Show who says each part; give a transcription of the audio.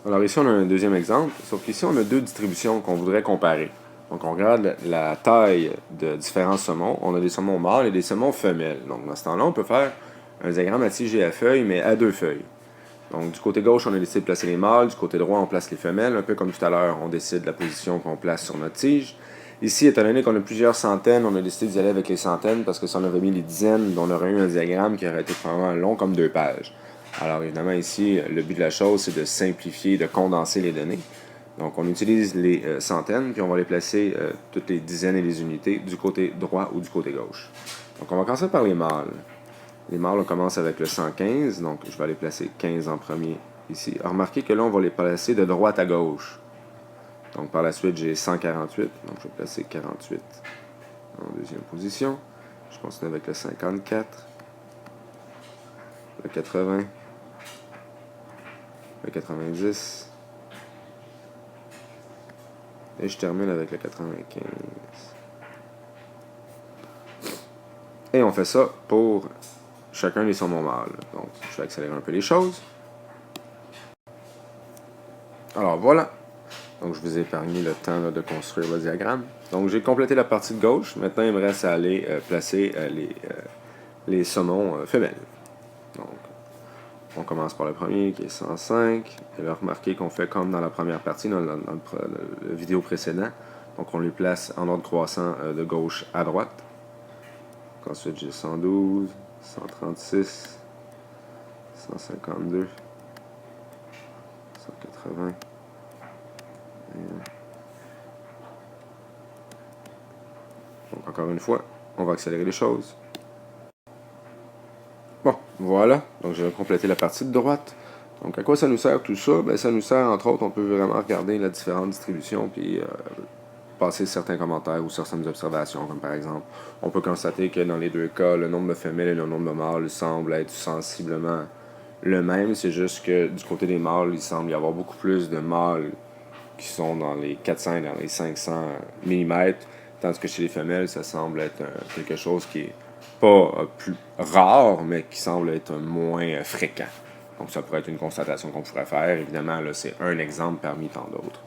Speaker 1: Alors ici, on a un deuxième exemple, sauf qu'ici, on a deux distributions qu'on voudrait comparer. Donc, on regarde la taille de différents saumons. On a des saumons mâles et des saumons femelles. Donc, dans ce temps-là, on peut faire un diagramme à tige et à feuille, mais à deux feuilles. Donc, du côté gauche, on a décidé de placer les mâles. Du côté droit, on place les femelles. Un peu comme tout à l'heure, on décide la position qu'on place sur notre tige. Ici, étant donné qu'on a plusieurs centaines, on a décidé d'y aller avec les centaines parce que si on avait mis les dizaines, on aurait eu un diagramme qui aurait été probablement long comme 2 pages. Alors évidemment ici, le but de la chose, c'est de simplifier, de condenser les données. Donc on utilise les centaines, puis on va les placer toutes les dizaines et les unités du côté droit ou du côté gauche. Donc on va commencer par les mâles. Les mâles, on commence avec le 115, donc je vais aller placer 15 en premier ici. Remarquez que là, on va les placer de droite à gauche. Donc par la suite, j'ai 148, donc je vais placer 48 en deuxième position. Je continue avec le 54, le 80, le 90, et je termine avec le 95. Et on fait ça pour chacun des saumons mâles. Donc, je vais accélérer un peu les choses. Alors voilà. Donc, je vous ai épargné le temps là, de construire le diagramme. Donc, j'ai complété la partie de gauche. Maintenant, il me reste à aller placer les saumons femelles. Donc, on commence par le premier qui est 105. Et là, remarquez qu'on fait comme dans la première partie, dans le vidéo précédent. Donc, on les place en ordre croissant de gauche à droite. Donc, ensuite, j'ai 112, 136, 152, 180. Donc, encore une fois, on va accélérer les choses. Bon, voilà. Donc, j'ai complété la partie de droite. Donc, à quoi ça nous sert tout ça? Ben, ça nous sert, entre autres, on peut vraiment regarder la différente distribution, puis passer certains commentaires ou certaines observations, comme par exemple, on peut constater que dans les deux cas, le nombre de femelles et le nombre de mâles semblent être sensiblement le même. C'est juste que du côté des mâles, il semble y avoir beaucoup plus de mâles qui sont dans les 400 et dans les 500 mm, tandis que chez les femelles, ça semble être quelque chose qui est pas plus rare, mais qui semble être moins fréquent. Donc ça pourrait être une constatation qu'on pourrait faire. Évidemment, là, c'est un exemple parmi tant d'autres.